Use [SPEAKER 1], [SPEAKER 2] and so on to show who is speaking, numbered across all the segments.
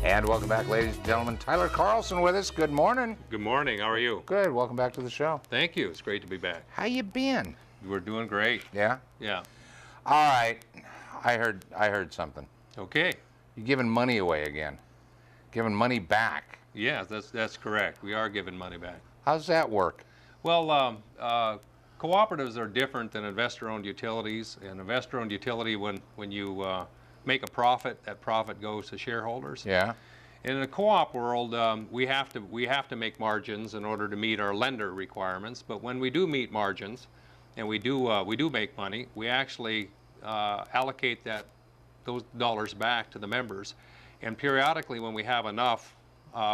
[SPEAKER 1] And welcome back, ladies and gentlemen. Tyler Carlson with us. Good morning.
[SPEAKER 2] Good morning. How are you?
[SPEAKER 1] Good. Welcome back to the show.
[SPEAKER 2] Thank you. It's great to be back.
[SPEAKER 1] How you been?
[SPEAKER 2] We're doing great.
[SPEAKER 1] Yeah?
[SPEAKER 2] Yeah.
[SPEAKER 1] All right. I heard something.
[SPEAKER 2] Okay.
[SPEAKER 1] You're giving money away again. Giving money back.
[SPEAKER 2] Yeah, that's correct. We are giving money back.
[SPEAKER 1] How's that work?
[SPEAKER 2] Well, cooperatives are different than investor-owned utilities. An investor-owned utility, when you make a profit, that profit goes to shareholders.
[SPEAKER 1] Yeah.
[SPEAKER 2] In the co-op world, we have to make margins in order to meet our lender requirements. But when we do meet margins, and we do make money, we actually allocate those dollars back to the members. And periodically, when we have enough,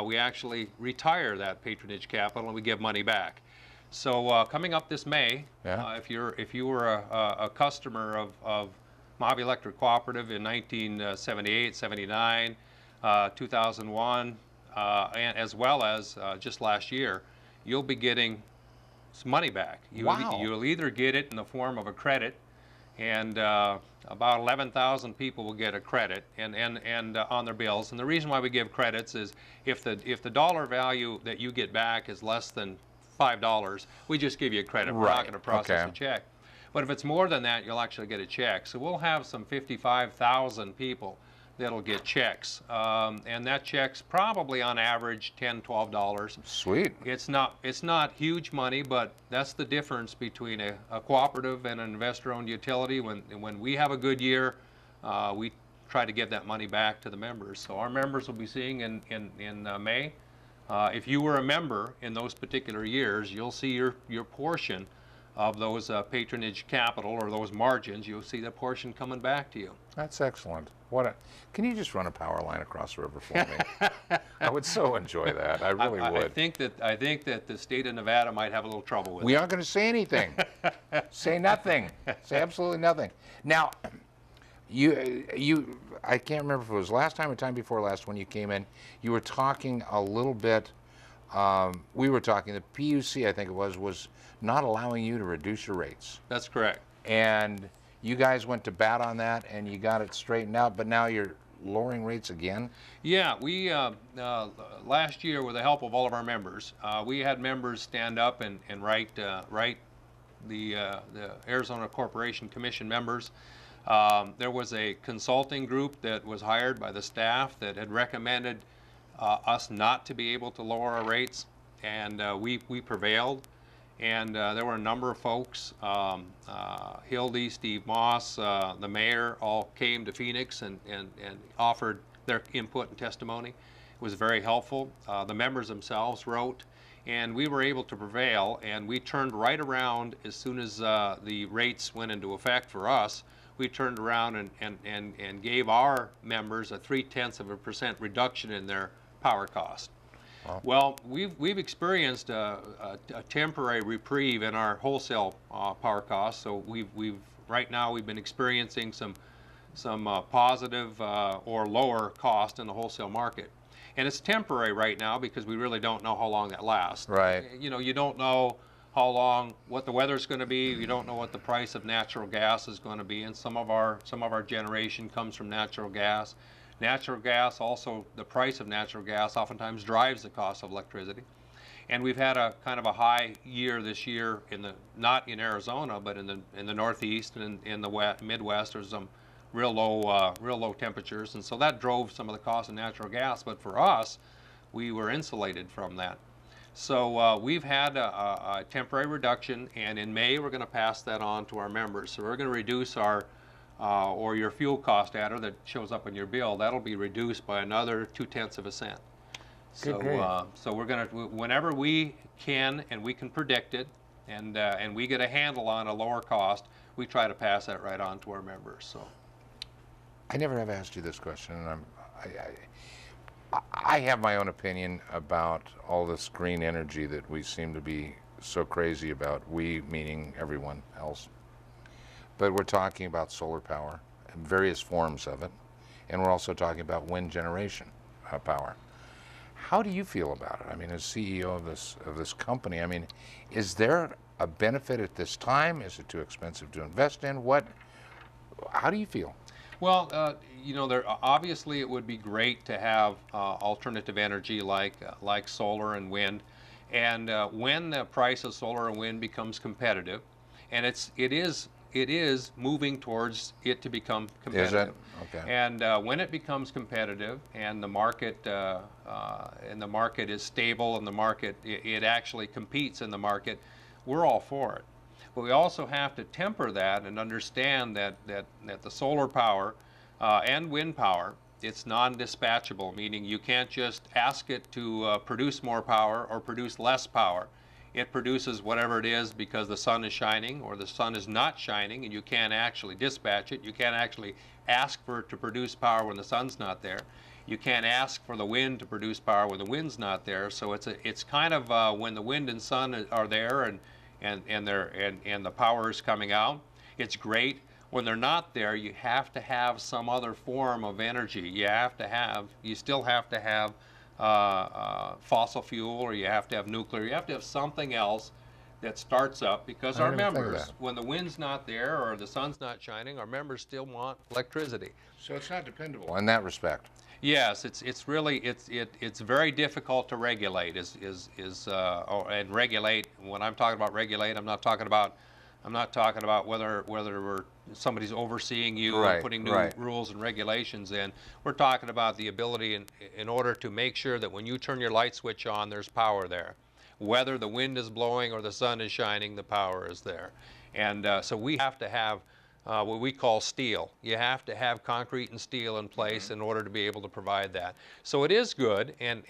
[SPEAKER 2] we actually retire that patronage capital and we give money back. So coming up this May,
[SPEAKER 1] yeah.
[SPEAKER 2] If you were a customer of Mohave Electric Cooperative in 1978, 79, 2001, and as well as just last year, you'll be getting some money back.
[SPEAKER 1] Wow.
[SPEAKER 2] You'll either get it in the form of a credit, and about 11,000 people will get a credit and on their bills. And the reason why we give credits is if the dollar value that you get back is less than $5, we just give you a credit. We're not going to process a check. But if it's more than that, you'll actually get a check. So we'll have some 55,000 people that'll get checks, and that check's probably on average $10, $12.
[SPEAKER 1] Sweet.
[SPEAKER 2] It's not huge money, but that's the difference between a cooperative and an investor-owned utility. When we have a good year, we try to give that money back to the members. So our members will be seeing in May. If you were a member in those particular years, you'll see your portion of those patronage capital or those margins. You'll see that portion coming back to you.
[SPEAKER 1] That's excellent. Can you just run a power line across the river for me? I would so enjoy that. I really would.
[SPEAKER 2] I think that the state of Nevada might have a little trouble with it.
[SPEAKER 1] We aren't going to say anything. Say nothing. Say absolutely nothing. Now, I can't remember if it was last time or time before last when you came in. You were talking a little bit. We were talking. The PUC, I think it was not allowing you to reduce your rates.
[SPEAKER 2] That's correct.
[SPEAKER 1] And you guys went to bat on that, and you got it straightened out. But now you're lowering rates again. Yeah,
[SPEAKER 2] we last year, with the help of all of our members, we had members stand up and write the Arizona Corporation Commission members. There was a consulting group that was hired by the staff that had recommended us not to be able to lower our rates, and we prevailed. And there were a number of folks, Hildy, Steve Moss, the mayor, all came to Phoenix and offered their input and testimony. It was very helpful. The members themselves wrote, and we were able to prevail, and we turned right around as soon as the rates went into effect for us. We turned around and gave our members a 0.3% reduction in their power cost.
[SPEAKER 1] Wow.
[SPEAKER 2] Well, we've experienced a temporary reprieve in our wholesale power costs. So right now we've been experiencing some positive or lower cost in the wholesale market, and it's temporary right now because we really don't know how long that lasts.
[SPEAKER 1] Right.
[SPEAKER 2] You know, you don't know how long, what the weather's going to be. You don't know what the price of natural gas is going to be, and some of our generation comes from natural gas. Natural gas, also the price of natural gas oftentimes drives the cost of electricity. And we've had a kind of a high year this year not in Arizona, but in the Northeast and in the Midwest. There's some real low temperatures, and so that drove some of the cost of natural gas. But for us, we were insulated from that. So we've had a temporary reduction, and in May we're going to pass that on to our members. So we're going to reduce our or your fuel cost adder that shows up on your bill. That'll be reduced by another 0.2 cents. So so we're going to, whenever we can and we can predict it, and we get a handle on a lower cost, we try to pass that right on to our members. So
[SPEAKER 1] I never have asked you this question, and I have my own opinion about all this green energy that we seem to be so crazy about, we meaning everyone else. But we're talking about solar power and various forms of it, and we're also talking about wind generation power. How do you feel about it? I mean, as CEO of this company, I mean, is there a benefit at this time? Is it too expensive to invest in? How do you feel?
[SPEAKER 2] Well, you know, obviously it would be great to have alternative energy like solar and wind, and when the price of solar and wind becomes competitive, and it is moving towards it to become
[SPEAKER 1] Is it?
[SPEAKER 2] competitive.
[SPEAKER 1] Okay.
[SPEAKER 2] And when it becomes competitive, and the market is stable, and it actually competes in the market, we're all for it. But we also have to temper that and understand that the solar power and wind power, it's non-dispatchable, meaning you can't just ask it to produce more power or produce less power. It produces whatever it is because the sun is shining or the sun is not shining, and you can't actually dispatch it. You can't actually ask for it to produce power when the sun's not there. You can't ask for the wind to produce power when the wind's not there. So it's kind of when the wind and sun are there, and the power is coming out, it's great. When they're not there, you have to have some other form of energy. You still have to have fossil fuel, or you have to have nuclear. You have to have something else that starts up, because
[SPEAKER 1] I
[SPEAKER 2] our
[SPEAKER 1] didn't even think of
[SPEAKER 2] members,
[SPEAKER 1] that.
[SPEAKER 2] when the wind's not there or the sun's not shining, our members still want electricity.
[SPEAKER 1] So it's not dependable in that respect.
[SPEAKER 2] Yes, it's really it's very difficult to regulate. And regulate. When I'm talking about regulate, I'm not talking about whether somebody's overseeing you and
[SPEAKER 1] Right,
[SPEAKER 2] putting new
[SPEAKER 1] right.
[SPEAKER 2] rules and regulations in. We're talking about the ability in order to make sure that when you turn your light switch on, there's power there. Whether the wind is blowing or the sun is shining, the power is there. And so we have to have what we call steel. You have to have concrete and steel in place in order to be able to provide that. So it is good, and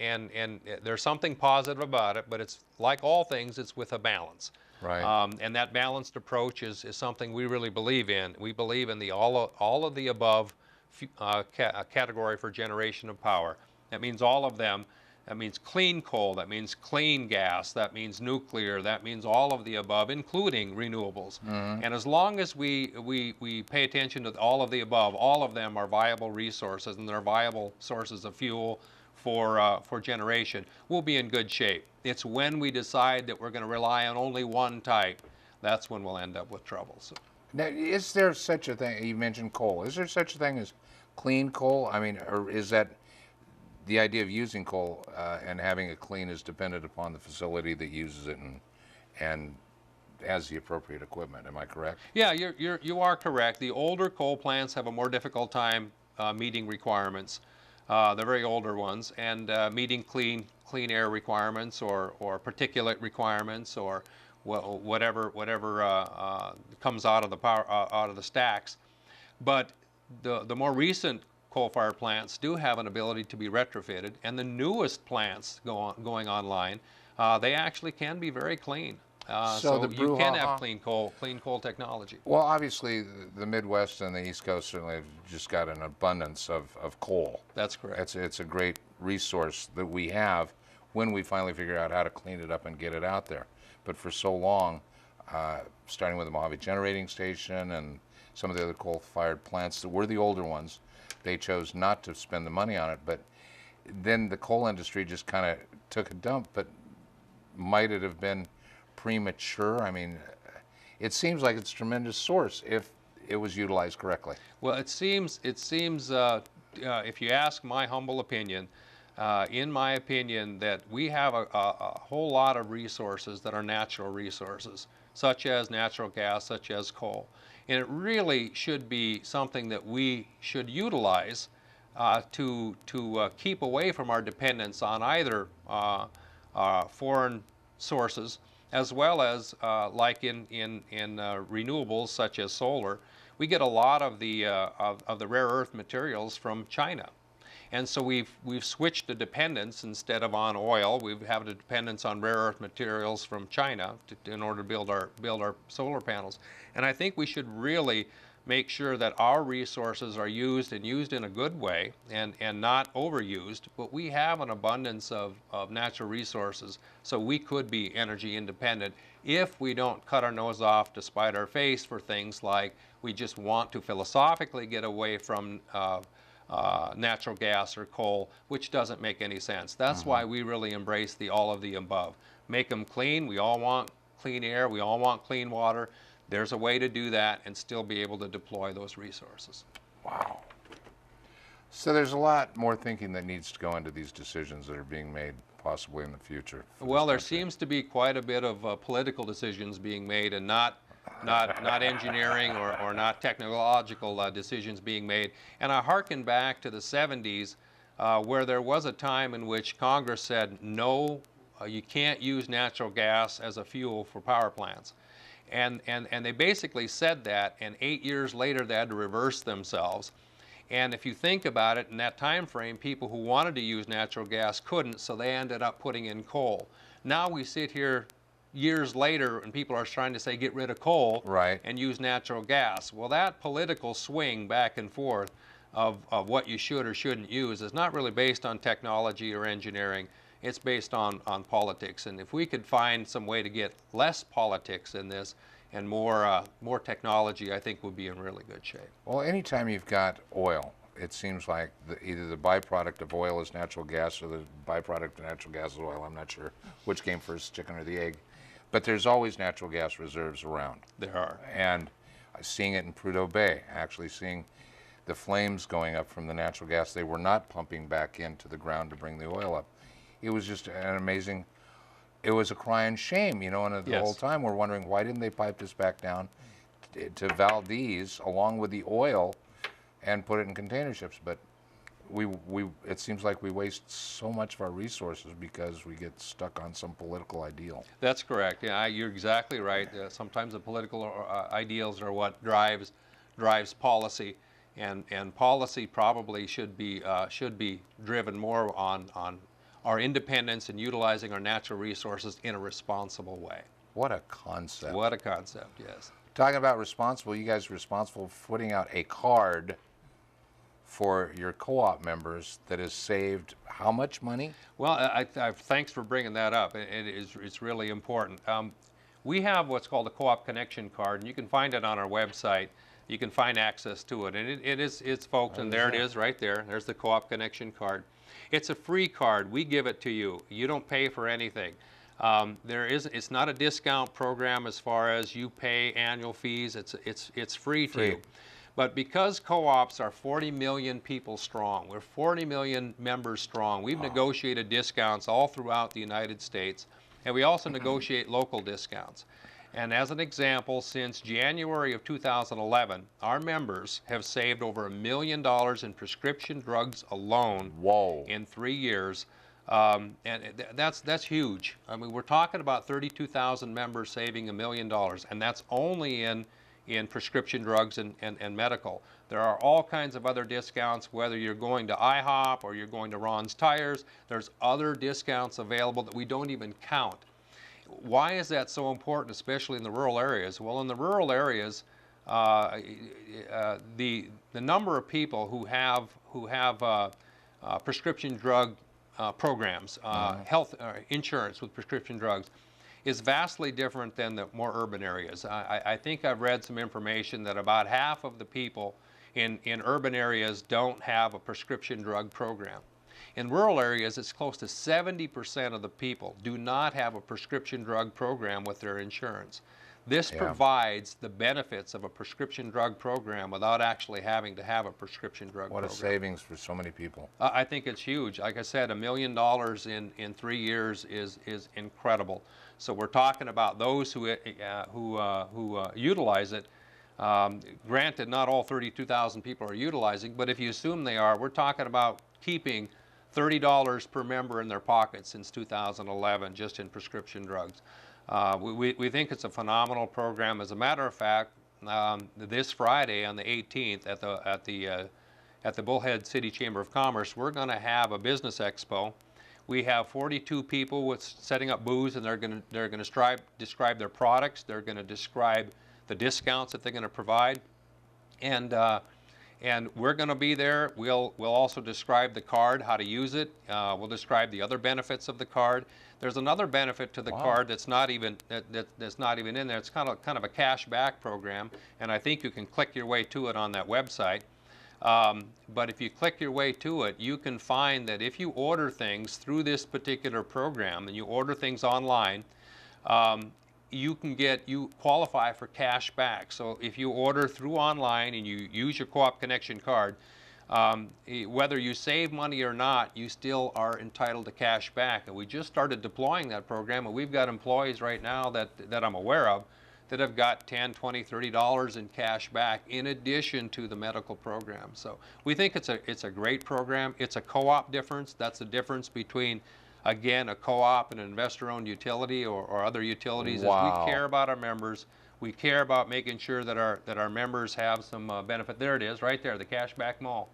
[SPEAKER 2] there's something positive about it, but it's like all things, it's with a balance.
[SPEAKER 1] Right.
[SPEAKER 2] And that balanced approach is something we really believe in. We believe in the all of the above category for generation of power. That means all of them. That means clean coal, that means clean gas, that means nuclear, that means all of the above, including renewables. And as long as we pay attention to all of the above, all of them are viable resources, and they're viable sources of fuel for generation, we'll be in good shape. It's when we decide that we're going to rely on only one type, that's when we'll end up with trouble. So.
[SPEAKER 1] Now, is there such a thing? You mentioned coal. Is there such a thing as clean coal? I mean, or is that the idea of using coal and having it clean is dependent upon the facility that uses it and has the appropriate equipment? Am I correct?
[SPEAKER 2] Yeah, you are correct. The older coal plants have a more difficult time meeting requirements, the very older ones, and meeting clean air requirements or particulate requirements or whatever comes out of the power out of the stacks. But the more recent coal-fired plants do have an ability to be retrofitted, and the newest plants going online, they actually can be very clean. So you can have clean coal technology.
[SPEAKER 1] Well, obviously, the Midwest and the East Coast certainly have just got an abundance of coal.
[SPEAKER 2] That's correct.
[SPEAKER 1] It's a great resource that we have when we finally figure out how to clean it up and get it out there. But for so long, starting with the Mohave generating station and some of the other coal-fired plants that were the older ones, they chose not to spend the money on it. But then the coal industry just kind of took a dump. But might it have been premature? I mean, it seems like it's a tremendous source if it was utilized correctly.
[SPEAKER 2] Well, it seems if you ask my humble opinion, in my opinion, that we have a whole lot of resources that are natural resources, such as natural gas, such as coal. And it really should be something that we should utilize to keep away from our dependence on either foreign sources, as well as like in renewables such as solar. We get a lot of the rare earth materials from China. And so we've switched the dependence. Instead of on oil, we have a dependence on rare earth materials from China in order to build our solar panels. And I think we should really make sure that our resources are used in a good way and not overused. But we have an abundance of natural resources, so we could be energy independent if we don't cut our nose off to spite our face for things like we just want to philosophically get away from natural gas or coal, which doesn't make any sense. That's why we really embrace the all of the above. Make them clean. We all want clean air. We all want clean water. There's a way to do that and still be able to deploy those resources.
[SPEAKER 1] Wow. So there's a lot more thinking that needs to go into these decisions that are being made possibly in the future.
[SPEAKER 2] Well, there seems to be quite a bit of political decisions being made, and not engineering or not technological decisions being made. And I hearken back to the 70s, where there was a time in which Congress said, no, you can't use natural gas as a fuel for power plants. And they basically said that, and 8 years later they had to reverse themselves. And if you think about it, in that time frame, people who wanted to use natural gas couldn't, so they ended up putting in coal. Now we sit here years later and people are trying to say get rid of coal,
[SPEAKER 1] right,
[SPEAKER 2] and use natural gas. Well, that political swing back and forth of what you should or shouldn't use is not really based on technology or engineering. It's based on politics. And if we could find some way to get less politics in this and more technology, I think we'll be in really good shape.
[SPEAKER 1] Well, anytime you've got oil, it seems like either the byproduct of oil is natural gas or the byproduct of natural gas is oil. I'm not sure which came first, chicken or the egg. But there's always natural gas reserves around.
[SPEAKER 2] There are.
[SPEAKER 1] And seeing it in Prudhoe Bay, actually seeing the flames going up from the natural gas, they were not pumping back into the ground to bring the oil up. It was just an amazing, it was a crying shame, you know, and the
[SPEAKER 2] Yes.
[SPEAKER 1] whole time we're wondering why didn't they pipe this back down to Valdez along with the oil and put it in container ships. But it seems like we waste so much of our resources because we get stuck on some political ideal.
[SPEAKER 2] That's correct. Yeah, you're exactly right. Sometimes the political ideals are what drives policy, and policy probably should be driven more on our independence and utilizing our natural resources in a responsible way.
[SPEAKER 1] What a concept.
[SPEAKER 2] What a concept, yes.
[SPEAKER 1] Talking about responsible, you guys are responsible for putting out a card for your co-op members that has saved how much money?
[SPEAKER 2] Well, thanks for bringing that up. It's really important. We have what's called a Co-op Connection card, and you can find it on our website. You can find access to it, and it's folks, and there it is right there. There's the Co-op Connection card. It's a free card. We give it to you. You don't pay for anything. It's not a discount program as far as you pay annual fees. It's free to you. But because co-ops are 40 million people strong, we're 40 million members strong, we've negotiated discounts all throughout the United States, and we also negotiate local discounts. And as an example, since January of 2011, our members have saved over $1 million in prescription drugs alone.
[SPEAKER 1] Whoa.
[SPEAKER 2] In 3 years. And that's huge. I mean, we're talking about 32,000 members saving $1 million, and that's only in prescription drugs and medical. There are all kinds of other discounts, whether you're going to IHOP or you're going to Ron's Tires. There's other discounts available that we don't even count. Why is that so important, especially in the rural areas? Well, in the rural areas, the number of people who have prescription drug programs, health insurance with prescription drugs, is vastly different than the more urban areas. I think I've read some information that about half of the people in urban areas don't have a prescription drug program. In rural areas, it's close to 70% of the people do not have a prescription drug program with their insurance. This provides the benefits of a prescription drug program without actually having to have a prescription drug program.
[SPEAKER 1] What a savings for so many people.
[SPEAKER 2] I think it's huge. Like I said, $1 million in 3 years is incredible. So we're talking about those who utilize it. Granted, not all 32,000 people are utilizing, but if you assume they are, we're talking about keeping $30 per member in their pocket since 2011 just in prescription drugs. We think it's a phenomenal program. As a matter of fact, this Friday on the 18th at the Bullhead City Chamber of Commerce, we're going to have a business expo. We have 42 people setting up booths, and they're going to describe their products. They're going to describe the discounts that they're going to provide, and we're going to be there. We'll also describe the card, how to use it. We'll describe the other benefits of the card. There's another benefit to the card that's not even in there. It's kind of a cash back program, and I think you can click your way to it on that website. But if you click your way to it, you can find that if you order things through this particular program and you order things online, you qualify for cash back. So if you order through online and you use your Co-op Connection card, whether you save money or not, you still are entitled to cash back. And we just started deploying that program, and we've got employees right now that I'm aware of that have got $10, $20, $30 in cash back in addition to the medical program. So we think it's a great program. It's a co-op difference. That's the difference between, again, a co-op and an investor-owned utility or other utilities.
[SPEAKER 1] Wow.
[SPEAKER 2] Is we care about our members. We care about making sure that our members have some benefit. There it is, right there, the cashback mall.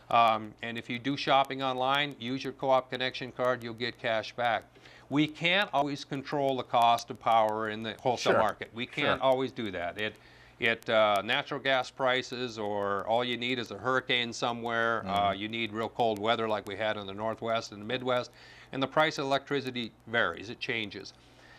[SPEAKER 2] And if you do shopping online, use your Co-op Connection card, you'll get cash back. We can't always control the cost of power in the wholesale market. We can't always do that. Natural gas prices, or all you need is a hurricane somewhere. You need real cold weather like we had in the Northwest and the Midwest. And the price of electricity varies, it changes.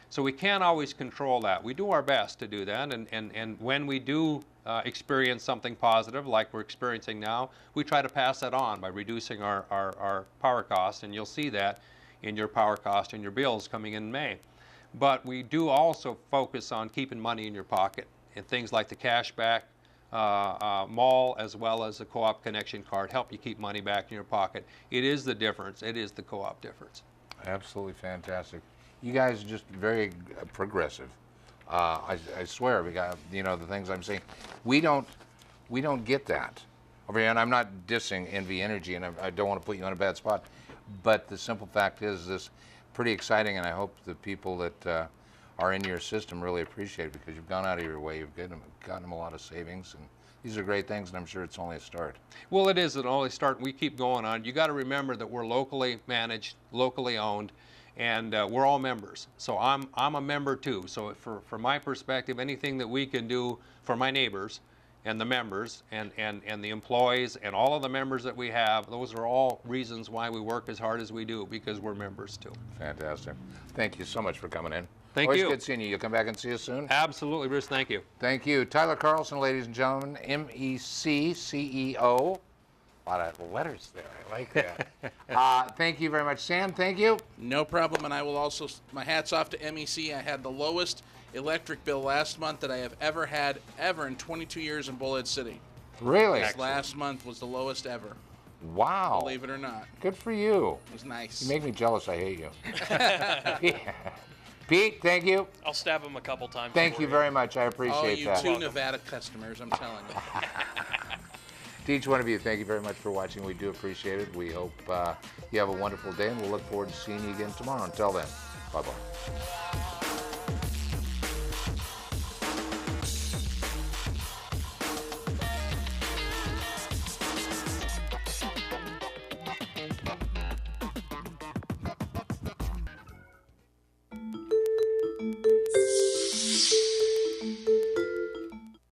[SPEAKER 2] So we can't always control that. We do our best to do that, and when we do experience something positive like we're experiencing now, we try to pass that on by reducing our power costs, and you'll see that in your power cost and your bills coming in May. But we do also focus on keeping money in your pocket, and things like the cashback mall as well as the Co-op Connection card help you keep money back in your pocket. It is the difference. It is the co-op difference.
[SPEAKER 1] Absolutely fantastic. You guys are just very progressive. I swear, we got, you know, the things I'm saying. We don't get that. Over here, and I'm not dissing NV Energy, and I don't want to put you on a bad spot, but the simple fact is this pretty exciting, and I hope the people that are in your system really appreciate it, because you've gone out of your way, you've gotten them a lot of savings, and these are great things, and I'm sure it's only a start.
[SPEAKER 2] Well, it is an only start. We keep going on. You got to remember that we're locally managed, locally owned, and we're all members. So I'm a member too. So from my perspective, anything that we can do for my neighbors and the members and the employees and all of the members that we have, those are all reasons why we work as hard as we do, because we're members too.
[SPEAKER 1] Fantastic. Thank you so much for coming in.
[SPEAKER 2] Thank
[SPEAKER 1] Always
[SPEAKER 2] you.
[SPEAKER 1] good seeing you. You'll come back and see us soon?
[SPEAKER 2] Absolutely, Bruce. Thank you.
[SPEAKER 1] Thank you. Tyler Carlson, ladies and gentlemen, MEC CEO. A lot of letters there. I like that. Thank you very much. Sam, thank you.
[SPEAKER 3] No problem, and I will also, my hat's off to MEC. I had the lowest electric bill last month that I have ever had, in 22 years in Bullhead City.
[SPEAKER 1] Really?
[SPEAKER 3] This last month was the lowest ever,
[SPEAKER 1] Wow.
[SPEAKER 3] believe it or not.
[SPEAKER 1] Good for you.
[SPEAKER 3] It was nice.
[SPEAKER 1] You make me jealous. I hate you. Pete, thank you.
[SPEAKER 4] I'll stab him a couple times.
[SPEAKER 1] Thank
[SPEAKER 4] for
[SPEAKER 1] you very much. I appreciate
[SPEAKER 3] All you
[SPEAKER 1] that.
[SPEAKER 3] two Nevada customers, I'm telling you.
[SPEAKER 1] To each one of you, thank you very much for watching. We do appreciate it. We hope you have a wonderful day, and we'll look forward to seeing you again tomorrow. Until then, bye-bye.